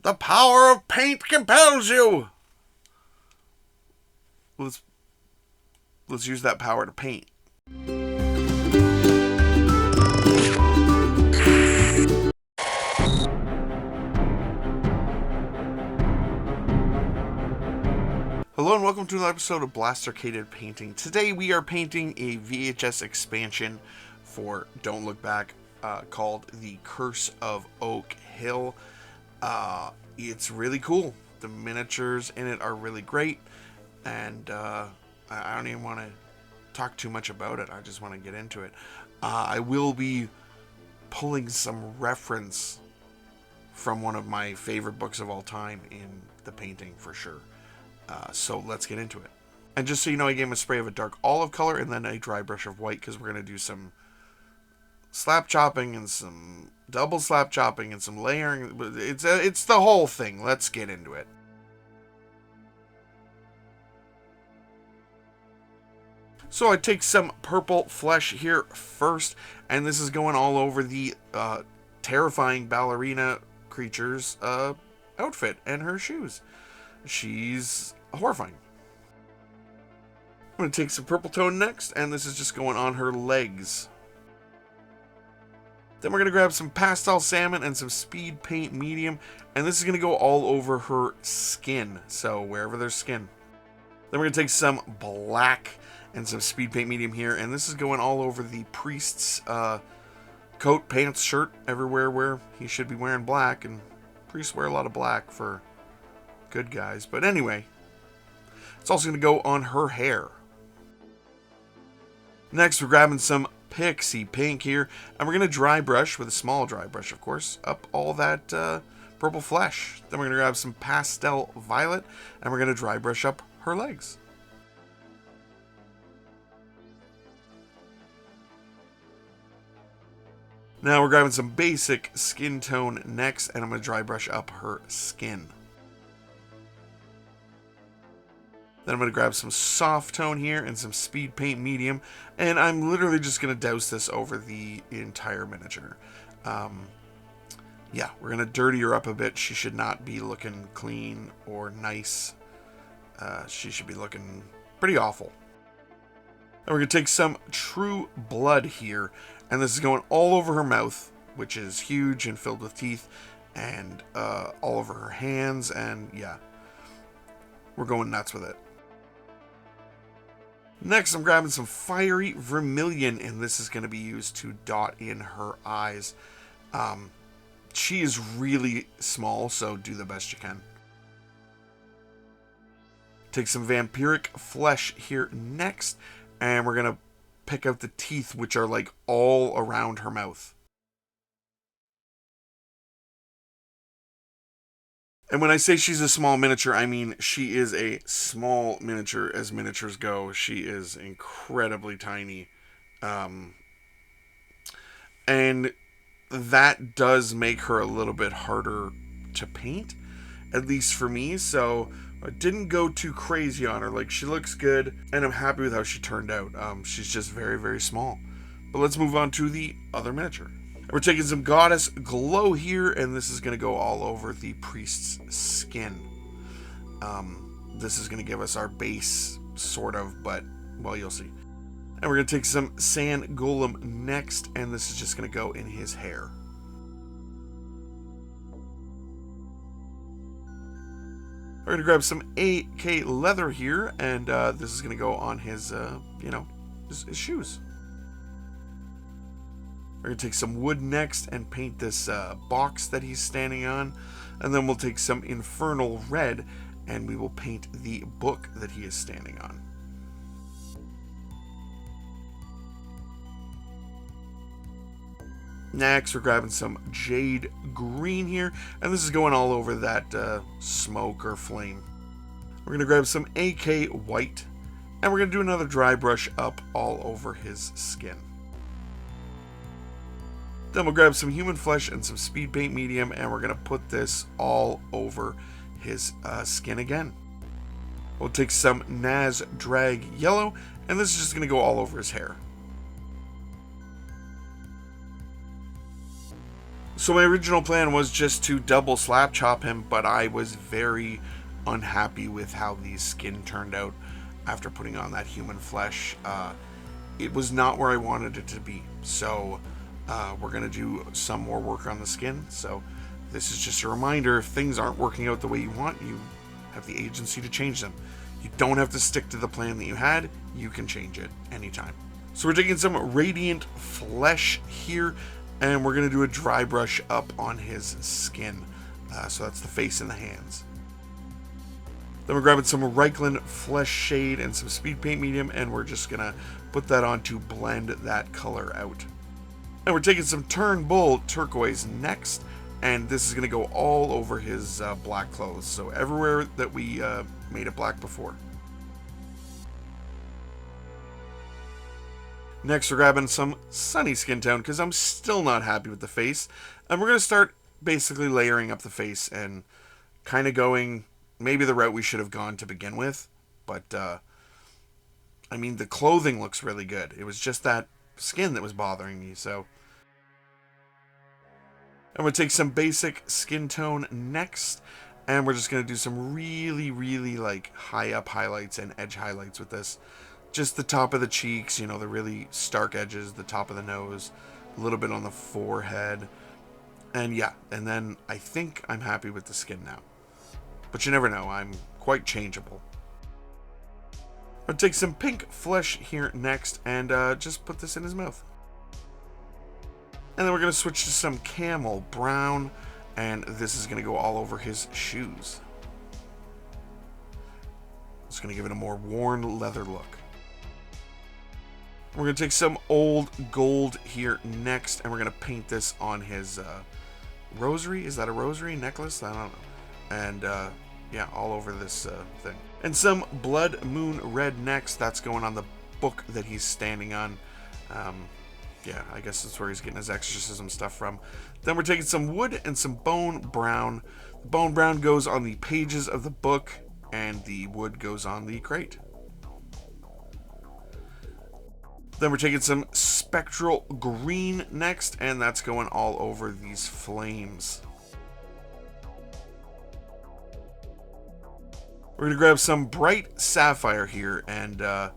The power of paint compels you. Let's use that power to paint. Hello and welcome to another episode of Blastercaded Painting. Today we are painting a VHS expansion for Don't Look Back called The Curse of Oak Hill. It's really cool. The miniatures in it are really great, and I don't even want to talk too much about it. I just want to get into it. I will be pulling some reference from one of my favorite books of all time in the painting for sure. So let's get into it. And just so you know, I gave him a spray of a dark olive color and then a dry brush of white because we're going to do some slap chopping and some double slap chopping and some layering. It's the whole thing. Let's get into it. So I take some purple flesh here first, and this is going all over the terrifying ballerina creature's outfit and her shoes. She's horrifying. I'm going to take some purple tone next, and this is just going on her legs. Then we're going to grab some pastel salmon and some speed paint medium, and this is going to go all over her skin, so wherever there's skin. Then we're going to take some black and some speed paint medium here, and this is going all over the priest's coat, pants, shirt, everywhere where he should be wearing black, and priests wear a lot of black for good guys. But anyway, it's also going to go on her hair. Next, we're grabbing some pixie pink here, and we're going to dry brush, with a small dry brush of course, up all that purple flesh. Then we're going to grab some pastel violet, and we're going to dry brush up her legs. Now we're grabbing some basic skin tone next, and I'm going to dry brush up her skin. Then I'm going to grab some soft tone here and some speed paint medium, and I'm literally just going to douse this over the entire miniature. Yeah, we're going to dirty her up a bit. She should not be looking clean or nice. She should be looking pretty awful. And we're going to take some True Blood here, and this is going all over her mouth, which is huge and filled with teeth, and all over her hands, and yeah, we're going nuts with it. Next, I'm grabbing some Fiery Vermilion, and this is going to be used to dot in her eyes. She is really small, so do the best you can. Take some Vampiric Flesh here next, and we're going to pick out the teeth, which are like all around her mouth. And when I say she's a small miniature, I mean she is a small miniature as miniatures go. She is incredibly tiny. And that does make her a little bit harder to paint, at least for me. So I didn't go too crazy on her. Like, she looks good, and I'm happy with how she turned out. She's just very, very small. But let's move on to the other miniature. We're taking some Goddess Glow here, and this is going to go all over the priest's skin. This is going to give us our base, sort of, but, well, you'll see. And we're going to take some Sand Golem next, and this is just going to go in his hair. We're going to grab some AK leather here, and this is going to go on his, his shoes. We're going to take some wood next and paint this box that he's standing on. And then we'll take some Infernal Red and we will paint the book that he is standing on. Next, we're grabbing some Jade Green here. And this is going all over that smoke or flame. We're going to grab some AK White. And we're going to do another dry brush up all over his skin. Then we'll grab some Human Flesh and some Speed Paint Medium, and we're going to put this all over his skin again. We'll take some Naz Drag Yellow, and this is just going to go all over his hair. So my original plan was just to double slap chop him, but I was very unhappy with how the skin turned out after putting on that human flesh. It was not where I wanted it to be. So we're going to do some more work on the skin. So this is just a reminder, if things aren't working out the way you want, you have the agency to change them. You don't have to stick to the plan that you had. You can change it anytime. So we're taking some Radiant Flesh here, and we're going to do a dry brush up on his skin. So that's the face and the hands. Then we're grabbing some Reikland Flesh Shade and some Speed Paint Medium, and we're just going to put that on to blend that color out. And we're taking some Turnbull Turquoise next, and this is going to go all over his black clothes. So everywhere that we made it black before. Next, we're grabbing some Sunny Skin Tone because I'm still not happy with the face. And we're going to start basically layering up the face and kind of going maybe the route we should have gone to begin with. But, I mean, the clothing looks really good. It was just that skin that was bothering me, so. I'm going to take some basic skin tone next. And we're just going to do some really, really like high up highlights and edge highlights with this. Just the top of the cheeks, you know, the really stark edges, the top of the nose, a little bit on the forehead. And yeah, and then I think I'm happy with the skin now. But you never know, I'm quite changeable. I'll take some pink flesh here next and just put this in his mouth. And then we're going to switch to some camel brown, and this is going to go all over his shoes. It's going to give it a more worn leather look. We're going to take some old gold here next, and we're going to paint this on his rosary. Is that a rosary necklace? I don't know. And yeah, all over this thing. And some Blood Moon Red next. That's going on the book that he's standing on. Yeah, I guess that's where he's getting his exorcism stuff from. Then we're taking some wood and some bone brown. The bone brown goes on the pages of the book, and the wood goes on the crate. Then we're taking some spectral green next, and that's going all over these flames. We're going to grab some bright sapphire here, and I'm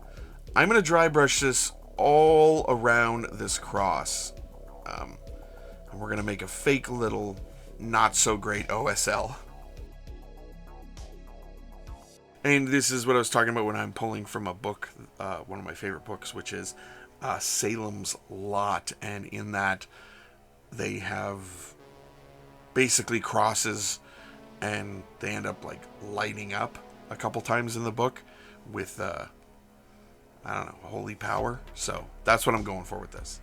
going to dry brush this all around this cross. And we're going to make a fake little not so great OSL. And this is what I was talking about when I'm pulling from a book, one of my favorite books, which is Salem's Lot. And in that, they have basically crosses, and they end up like lighting up a couple times in the book with, I don't know, holy power. So that's what I'm going for with this.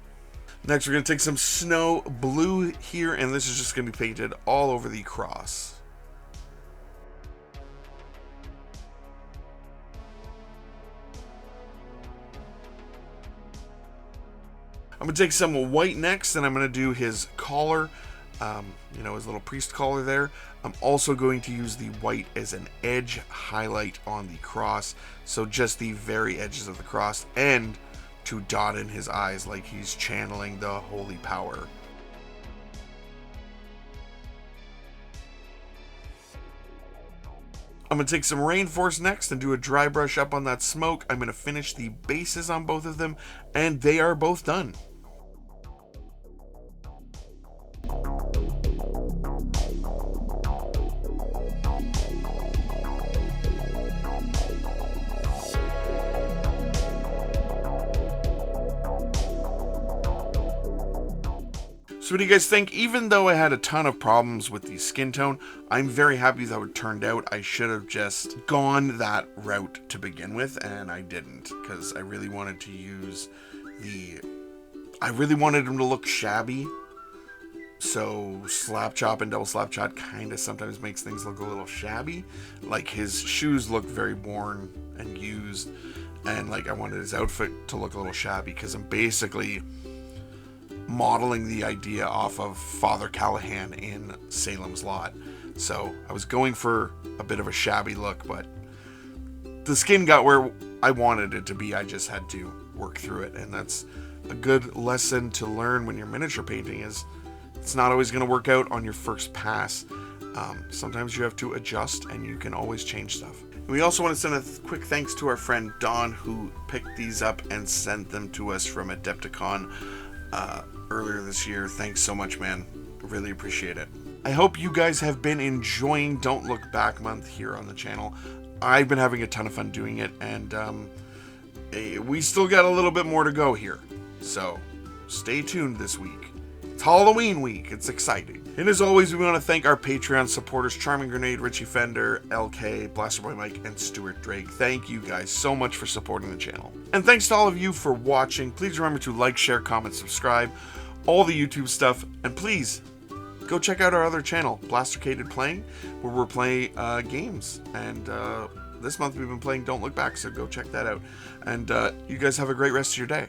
Next, we're going to take some snow blue here, and this is just going to be painted all over the cross. I'm going to take some white next, and I'm going to do his collar, you know, his little priest collar there. I'm also going to use the white as an edge highlight on the cross, so just the very edges of the cross, and to dot in his eyes like he's channeling the holy power. I'm going to take some Rainforest next and do a dry brush up on that smoke. I'm going to finish the bases on both of them, and they are both done. So what do you guys think? Even though I had a ton of problems with the skin tone, I'm very happy with how it turned out. I should have just gone that route to begin with, and I didn't, because I really wanted to use I really wanted him to look shabby. So slap chop and double slap chop kind of sometimes makes things look a little shabby. Like his shoes look very worn and used, and like I wanted his outfit to look a little shabby because I'm basically modeling the idea off of Father Callahan in Salem's Lot. So I was going for a bit of a shabby look, but the skin got where I wanted it to be. I just had to work through it, and that's a good lesson to learn when you're miniature painting. Is It's not always going to work out on your first pass. Sometimes you have to adjust, and you can always change stuff. And we also want to send a quick thanks to our friend Don, who picked these up and sent them to us from Adepticon earlier this year. Thanks so much, man. Really appreciate it. I hope you guys have been enjoying Don't Look Back Month here on the channel. I've been having a ton of fun doing it, and we still got a little bit more to go here. So stay tuned this week. It's Halloween week. It's exciting. And as always, we want to thank our Patreon supporters, Charming Grenade, Richie Fender, LK, Blasterboy Mike, and Stuart Drake. Thank you guys so much for supporting the channel. And thanks to all of you for watching. Please remember to like, share, comment, subscribe, all the YouTube stuff. And please, go check out our other channel, Blastercaded Playing, where we're playing games. And this month we've been playing Don't Look Back, so go check that out. And you guys have a great rest of your day.